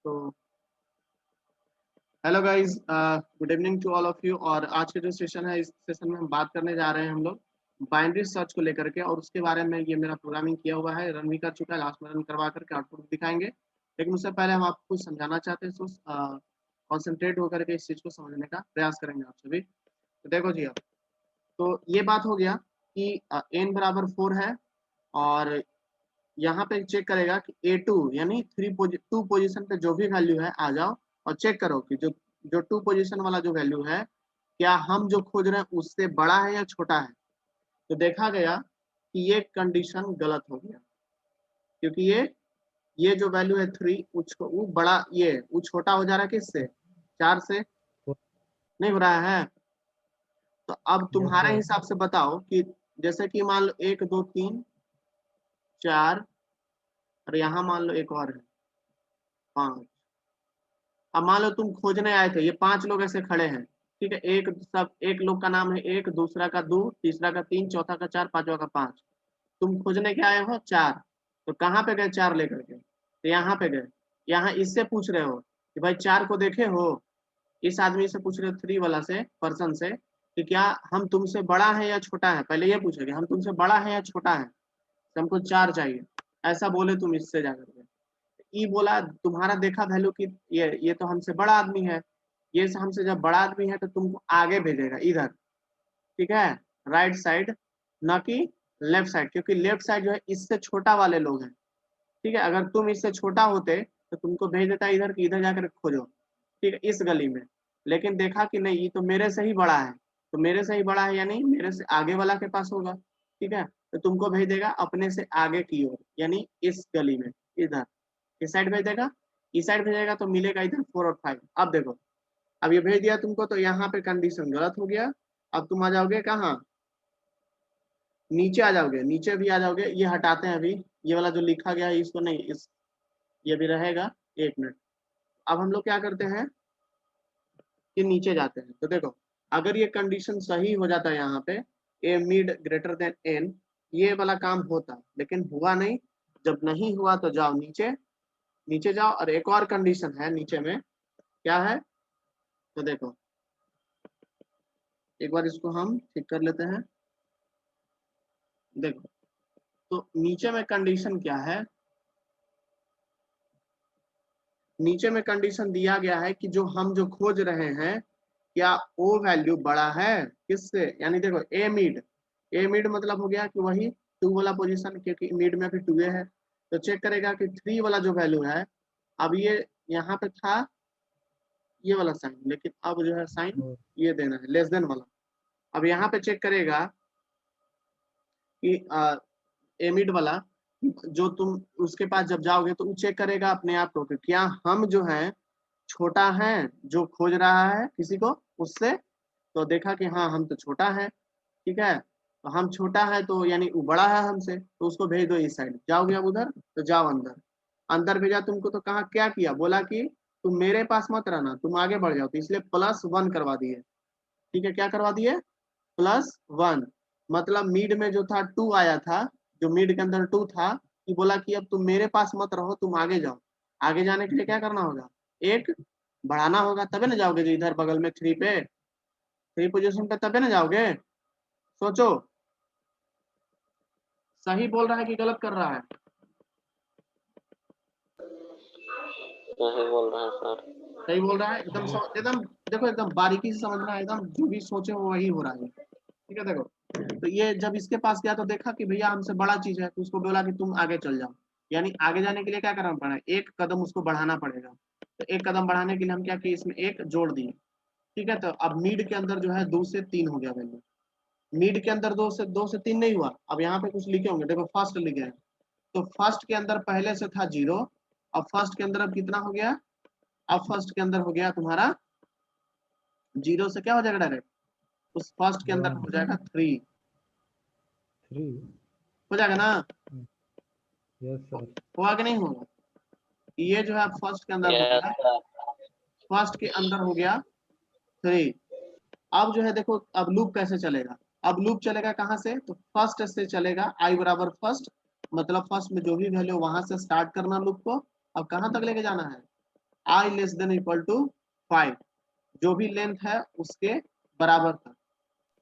तो hello guys, good evening to all of you. और आज के जो सेशन है, इस सेशन में हम बात करने जा रहे हैं हम लोग बाइनरी सर्च को लेकर के, और उसके बारे में ये मेरा प्रोग्रामिंग किया हुआ है, रन भी कर चुका है, लास्ट में रन करवा करके आउटपुट दिखाएंगे। लेकिन उससे पहले हम आपको कुछ समझाना चाहते हैं, तो कॉन्सेंट्रेट होकर के इस चीज़ को समझने का प्रयास करेंगे आप सभी। तो देखो जी, अब तो ये बात हो गया कि n बराबर 4 है, और यहाँ पे चेक करेगा कि A2 यानी 2 पोजीशन पे जो भी वैल्यू है आ जाओ और चेक करो कि जो जो 2 पोजीशन वाला जो वैल्यू है, क्या हम जो खोज रहे हैं उससे बड़ा है या छोटा है। तो देखा गया कि ये कंडीशन गलत हो गया, क्योंकि ये जो वैल्यू है 3, उसको वो बड़ा, ये वो छोटा हो जा रहा है किससे, 4 से नहीं हो रहा है। तो अब यस तुम्हारे सर। हिसाब से बताओ कि जैसे कि मान लो 1 2 3 4, और यहाँ मान लो एक और है 5। अब मान लो तुम खोजने आए थे, ये 5 लोग ऐसे खड़े हैं, ठीक है। एक लोग का नाम है 1, दूसरा का 2, तीसरा का 3, चौथा का 4, पांचवा का 5। तुम खोजने के आए हो 4, तो कहाँ पे गए 4 लेकर के, तो यहाँ पे गए। यहाँ इससे पूछ रहे हो कि भाई 4 को देखे हो, इस आदमी से पूछ रहे हो, 3 वाला से, पर्सन से, कि क्या हम तुमसे बड़ा है या छोटा है। पहले ये पूछेंगे हम तुमसे बड़ा है या छोटा है, तो हमको 4 चाहिए, ऐसा बोले तुम इससे जाकर के। ई बोला तुम्हारा देखा वैल्यू कि ये तो हमसे बड़ा आदमी है, ये से हमसे जब बड़ा आदमी है तो तुमको आगे भेजेगा इधर, ठीक है, राइट साइड, ना कि लेफ्ट साइड, क्योंकि लेफ्ट साइड जो है इससे छोटा वाले लोग हैं, ठीक है। अगर तुम इससे छोटा होते तो तुमको भेज देता इधर कि इधर जाकर खोजो, ठीक है, इस गली में। लेकिन देखा कि नहीं, ये तो मेरे से ही बड़ा है, तो मेरे से ही बड़ा है यानी मेरे से आगे वाला के पास होगा, ठीक है। तो तुमको भेज देगा अपने से आगे की ओर, यानी इस गली में, इधर इस साइड भेज देगा। इस साइड भेजेगा तो मिलेगा इधर 4 और 5। अब देखो, अब ये भेज दिया तुमको, तो यहाँ पे कंडीशन गलत हो गया। अब तुम आ जाओगे कहाँ, नीचे आ जाओगे, नीचे भी आ जाओगे। ये हटाते हैं अभी, ये वाला जो लिखा गया है इसको नहीं, इस ये भी रहेगा। 1 मिनट, अब हम लोग क्या करते हैं कि नीचे जाते हैं। तो देखो, अगर ये कंडीशन सही हो जाता है यहाँ पे, ए मिड ग्रेटर देन एन, ये वाला काम होता, लेकिन हुआ नहीं। जब नहीं हुआ तो जाओ नीचे, नीचे जाओ, और एक और कंडीशन है नीचे में, क्या है, तो देखो एक बार इसको हम ठीक कर लेते हैं। देखो, तो नीचे में कंडीशन क्या है, नीचे में कंडीशन दिया गया है कि जो हम जो खोज रहे हैं, क्या वो वैल्यू बड़ा है किससे, यानी देखो ए मिड मतलब हो गया कि वही 2 वाला पोजीशन, क्योंकि मिड में भी 2 है। तो चेक करेगा कि 3 वाला जो वैल्यू है, अब ये यहाँ पे था ये वाला साइन, लेकिन अब जो है साइन ये देना है, लेस देन वाला। अब यहाँ पे चेक करेगा कि एमिड वाला, जो तुम उसके पास जब जाओगे तो वो चेक करेगा अपने आप को कि क्या हम जो है छोटा है, जो खोज रहा है किसी को उससे। तो देखा कि हाँ हम तो छोटा है, ठीक है। तो हम छोटा है तो यानी वो बड़ा है हमसे, तो उसको भेज दो इस साइड। जाओगे अब उधर, तो जाओ अंदर। अंदर भेजा तुमको, तो कहा क्या किया, बोला कि तुम मेरे पास मत रहना, तुम आगे बढ़ जाओ, तो इसलिए +1 करवा दिए, ठीक है। क्या करवा दिए, +1। मतलब मिड में जो था 2 आया था, जो मिड के अंदर 2 था, कि बोला कि अब तुम मेरे पास मत रहो, तुम आगे जाओ। आगे जाने के लिए क्या करना होगा, एक बढ़ाना होगा, तबे ना जाओगे। जो इधर बगल में 3 पे, 3 पोजीशन पे, तबे ना जाओगे। सोचो, सही बोल रहा है कि गलत कर रहा है। सही बोल रहे हैं सर। सही बोल रहा है, एकदम एकदम देखो, एकदम बारीकी से समझना है, एकदम जो भी सोचे वो वही हो रहा है, ठीक है। देखो, तो ये जब इसके पास गया तो देखा कि भैया हमसे बड़ा चीज है, तो उसको बोला कि तुम आगे चल जाओ। यानी आगे जाने के लिए क्या करना पड़ा, एक कदम उसको बढ़ाना पड़ेगा। तो एक कदम बढ़ाने के लिए हम क्या किए, इसमें एक जोड़ दिए, ठीक है। तो अब मीड के अंदर जो है 2 से 3 हो गया वैल्यू। मीड के अंदर 2 से 3 नहीं हुआ। अब यहाँ पे कुछ लिखे होंगे, देखो फर्स्ट लिखे हैं, तो फर्स्ट के अंदर पहले से था 0, अब फर्स्ट के अंदर अब कितना हो गया, अब फर्स्ट के अंदर हो गया तुम्हारा 0 से क्या हो जाएगा डायरेक्ट, उस फर्स्ट के अंदर हो जाएगा 3, 3। हो जाएगा ना। Yes sir. होगा कि नहीं होगा, ये जो है फर्स्ट के अंदर हो यस गया, सर। फर्स्ट के अंदर हो गया 3। अब जो है देखो, अब लूप कैसे चलेगा, अब लूप चलेगा कहाँ से, तो फर्स्ट से चलेगा, आई बराबर फर्स्ट, मतलब फर्स्ट में जो भी वैल्यू वहां से स्टार्ट करना लूप को, अब कहाँ तक लेके जाना है, i less than equal to 5, जो भी लेंथ है उसके बराबर तक,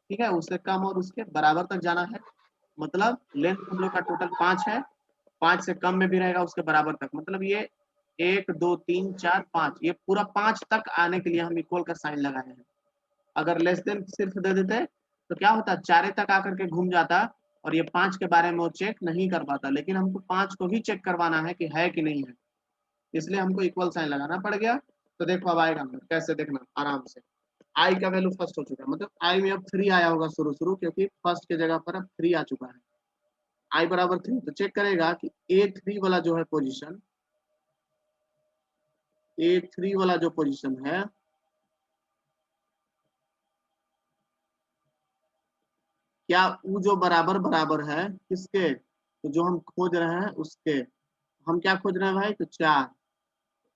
ठीक है, उससे कम और उसके बराबर तक जाना है। मतलब लेंथ हम लोग का टोटल 5 है, 5 से कम में भी रहेगा उसके बराबर तक, मतलब ये 1 2 3 4 5, ये पूरा 5 तक आने के लिए हम इक्वल का साइन लगाए हैं। अगर लेस देन सिर्फ दे देते तो क्या होता, 4 तक आकर के घूम जाता और ये 5 के बारे में वो चेक नहीं कर पाता, लेकिन हमको 5 को भी चेक करवाना है कि है कि नहीं है, इसलिए हमको इक्वल साइन लगाना पड़ गया। तो देखो अब आएगा अंदर, कैसे देखना आराम से। आई का वैल्यू फर्स्ट हो चुका है, मतलब आई में अब 3 आया होगा शुरू शुरू, क्योंकि फर्स्ट की जगह पर अब 3 आ चुका है। आई बराबर 3, तो चेक करेगा कि A3 वाला जो है पोजीशन, A3 वाला जो पोजीशन है क्या वो जो बराबर बराबर है किसके, तो जो हम खोज रहे हैं उसके। हम क्या खोज रहे हैं भाई, तो 4,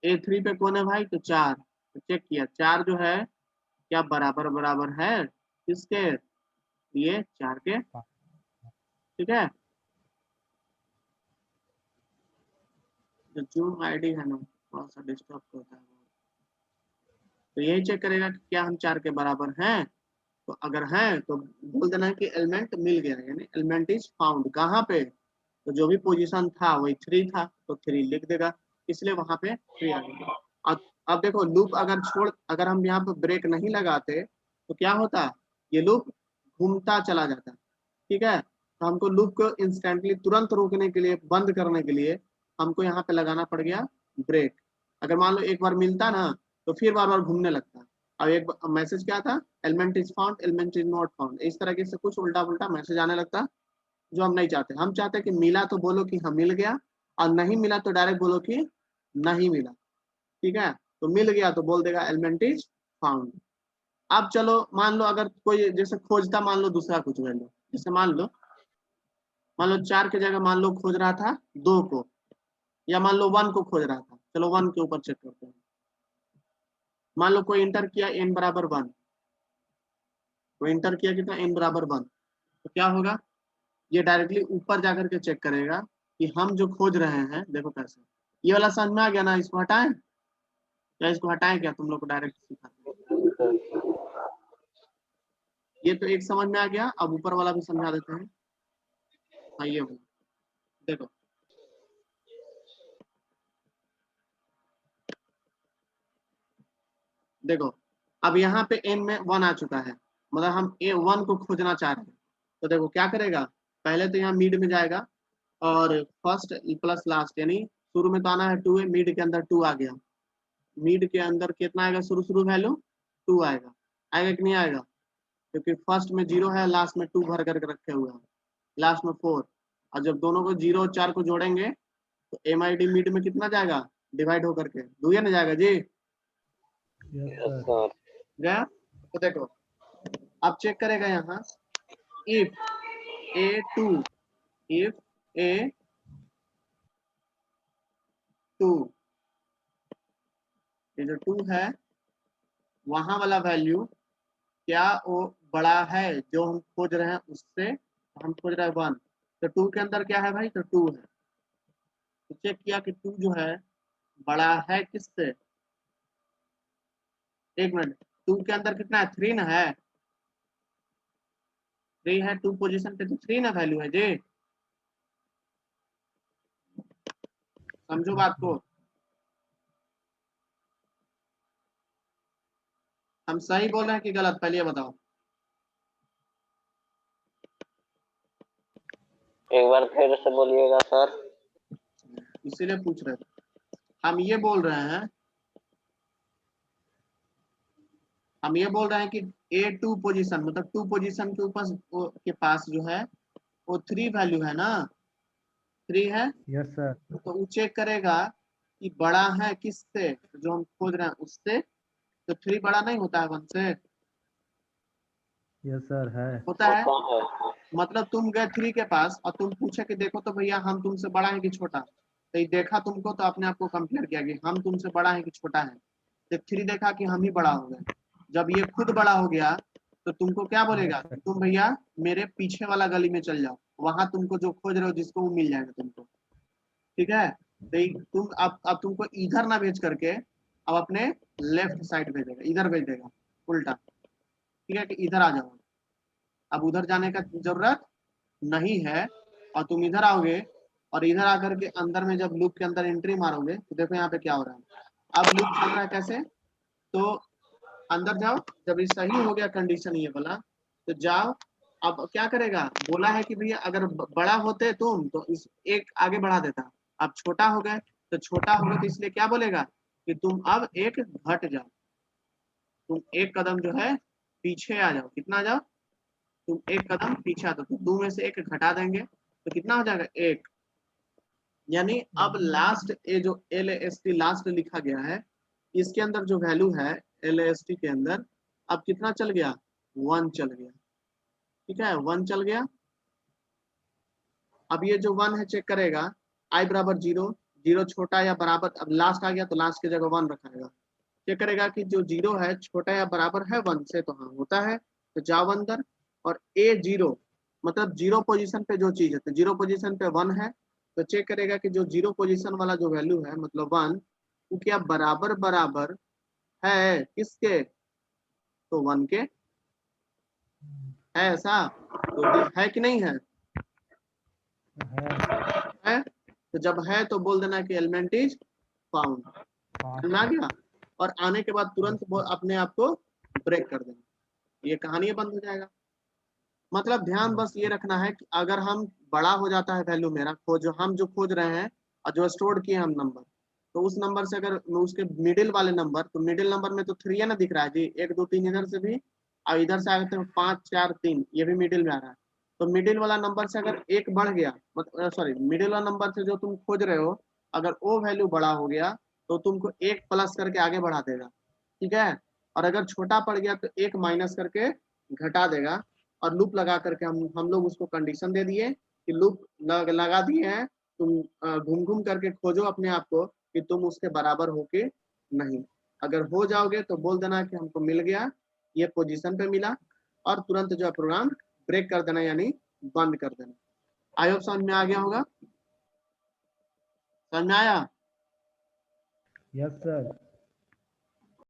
A3 पे कौन है भाई, तो 4, तो चेक किया 4 जो है क्या बराबर बराबर है किसके, ये 4 के, ठीक है। जो जूम आईडी है ना थोड़ा सा डिस्टर्ब होता है, तो यही चेक करेगा कि क्या हम 4 के बराबर हैं। तो अगर हैं तो बोल देना है कि एलिमेंट मिल गया, यानी एलिमेंट इज फाउंड। कहाँ पे, तो जो भी पोजीशन था वही 3 था, तो 3 लिख देगा, इसलिए वहां पे 3 आ गया। अब देखो लूप अगर हम यहाँ पे ब्रेक नहीं लगाते तो क्या होता, ये लूप घूमता चला जाता, ठीक है। तो हमको लूप को इंस्टेंटली तुरंत रोकने के लिए, बंद करने के लिए हमको यहाँ पे लगाना पड़ गया ब्रेक। अगर मान लो एक बार मिलता ना तो फिर बार बार घूमने लगता। अब एक मैसेज क्या था, element is found, element is not found, इस तरीके से कुछ उल्टा पुल्टा मैसेज आने लगता, जो हम नहीं चाहते। हम चाहते कि मिला तो बोलो कि हाँ मिल गया, और नहीं मिला तो डायरेक्ट बोलो कि नहीं मिला, ठीक है। तो मिल गया तो बोल देगा एलिमेंट इज फाउंड। अब चलो मान लो अगर कोई जैसे खोजता, मान लो दूसरा कुछ वैल्यू, जैसे मान लो 4 की जगह मान लो खोज रहा था 2 को, या मान लो 1 को खोज रहा था, चलो 1 के ऊपर चेक करते हैं। मान लो कोई इंटर किया n बराबर 1, कोई इंटर किया कितना, n बराबर 1, तो क्या होगा, ये डायरेक्टली ऊपर जाकर के चेक करेगा कि हम जो खोज रहे हैं, देखो कैसे, ये वाला समझ में आ गया ना, इसको हटाएं या इसको हटाएं, क्या तुम लोग को डायरेक्ट सिखाते हैं। ये तो एक समझ में आ गया, अब ऊपर वाला भी समझा देते हैं। हाँ ये वाला देखो, देखो अब यहाँ पे n में 1 आ चुका है, मतलब हम A1 को खोजना चाह रहे हैं। तो देखो क्या करेगा, पहले तो यहाँ मिड में जाएगा और फर्स्ट प्लस लास्ट, यानी शुरू में तो आना है 2 है, मिड के अंदर 2 आ गया, मिड के अंदर कितना आएगा, शुरू शुरू वैल्यू 2 आएगा, आएगा कि नहीं आएगा, क्योंकि फर्स्ट में 0 है, लास्ट में 2 भर करके रखे हुए हैं, लास्ट में 4, और जब दोनों को 0 और 4 को जोड़ेंगे तो MID मिड में कितना जाएगा, डिवाइड होकर के 2 ना जाएगा जी, यस सर। गया। तो देखो अब चेक करेगा यहाँ, इफ A2, इफ A2, ये जो 2 है वहां वाला वैल्यू क्या वो बड़ा है जो हम खोज रहे हैं उससे, हम खोज रहे हैं 1, तो 2 के अंदर क्या है भाई, तो 2 है, तो चेक किया कि 2 जो है बड़ा है किससे, एक मिनट, 2 के अंदर कितना है, 3 ना है, 3 है 2 पोजीशन पे, तो 3 ना वैल्यू है जी, समझो बात को। हम सही बोल रहे हैं कि गलत, पहले ये बताओ। एक बार फिर से बोलिएगा सर। इसीलिए पूछ रहे थे, हम ये बोल रहे हैं, हम ये बोल रहे हैं कि A2 पोजीशन, मतलब 2 पोजीशन के ऊपर के पास जो है वो 3 वैल्यू है ना, 3 है, यस सर। तो वो चेक करेगा कि बड़ा है किससे, जो हम खोज रहे हैं उससे, तो 3 बड़ा नहीं होता है 1 से, यस सर है। होता है। होता है। मतलब तुम गए 3 के पास और तुम पूछे कि देखो तो भैया हम तुमसे बड़ा है कि छोटा, तो ये देखा तुमको तो अपने आप को कंपेयर किया कि हम तुमसे बड़ा है कि छोटा है, तो 3 देखा कि हम ही बड़ा हो गए। जब ये खुद बड़ा हो गया तो तुमको क्या बोलेगा, यस सर। तुम भैया मेरे पीछे वाला गली में चल जाओ, वहां तुमको जो खोज रहे हो जिसको वो मिल जाएगा तुमको, ठीक है। तो तुम अब तुमको इधर ना भेज करके अब अपने लेफ्ट साइड भेजेगा, इधर भेज देगा उल्टा, ठीक है कि इधर आ जाओ। अब उधर जाने का जरूरत नहीं है, और तुम इधर आओगे और इधर आकर के अंदर में जब लूप के अंदर एंट्री मारोगे तो देखो यहाँ पे क्या हो रहा है। अब लूप चल रहा है कैसे, तो अंदर जाओ, जब ये सही हो गया कंडीशन ये वाला तो जाओ। अब क्या करेगा, बोला है कि भैया अगर बड़ा होते तुम तो इस एक आगे बढ़ा देता, अब छोटा हो गए तो छोटा हो गए तो इसलिए क्या बोलेगा कि तुम अब एक घट जाओ, तुम एक कदम जो है पीछे आ जाओ। कितना आ जाओ, तुम एक कदम पीछे आ जाओ, तो 2 में से 1 घटा देंगे तो कितना हो जाएगा 1। यानी अब लास्ट ये जो LST लास्ट लिखा गया है इसके अंदर जो वैल्यू है LST के अंदर अब कितना चल गया, 1 चल गया, ठीक है 1 चल गया। अब ये जो 1 है चेक करेगा i बराबर 0, 0 छोटा या बराबर, अब लास्ट आ गया तो लास्ट की जगह 1 रखाएगा। चेक करेगा कि जो 0 है छोटा या बराबर है 1 से, तो हाँ होता है, तो जाओ अंदर और A0 मतलब 0 पोजीशन पे जो चीज है, तो 0 पोजीशन पे 1 है, तो चेक करेगा कि जो 0 पोजीशन वाला जो वैल्यू है मतलब 1 वो क्या बराबर बराबर है किसके, तो 1 के, है ऐसा, तो है कि नहीं है, है। तो जब है तो बोल देना कि एलिमेंट इज फाउंड, समझ में आ गया। और आने के बाद तुरंत वो अपने आप को ब्रेक कर देना, ये कहानी बंद हो जाएगा। मतलब ध्यान बस ये रखना है कि अगर हम बड़ा हो जाता है वैल्यू मेरा खोज, हम जो खोज रहे हैं और जो स्टोर किए हम नंबर, तो उस नंबर से अगर उसके मिडिल वाले नंबर, तो मिडिल नंबर में तो 3 है ना दिख रहा है जी, 1 2 3 इधर से भी और इधर से आगे 5 4 3 ये भी मिडिल में आ रहा है। तो मिडिल वाला नंबर से अगर 1 बढ़ गया, मतलब सॉरी मिडिल वाला नंबर से जो तुम खोज रहे हो अगर वो वैल्यू बड़ा हो गया तो तुमको 1 प्लस करके आगे बढ़ा देगा, ठीक है। और अगर छोटा पड़ गया तो 1 माइनस करके घटा देगा। और लूप लगा करके हम लोग उसको कंडीशन दे दिए कि लूप लगा दिए हैं, तुम घूम घूम करके खोजो अपने आप को कि तुम उसके बराबर हो के नहीं। अगर हो जाओगे तो बोल देना कि हमको मिल गया, ये पोजीशन पे मिला, और तुरंत जो है प्रोग्राम ब्रेक कर देना यानी बंद कर देना। आई होप समझ में आ गया होगा, समझ में आया। Yes sir.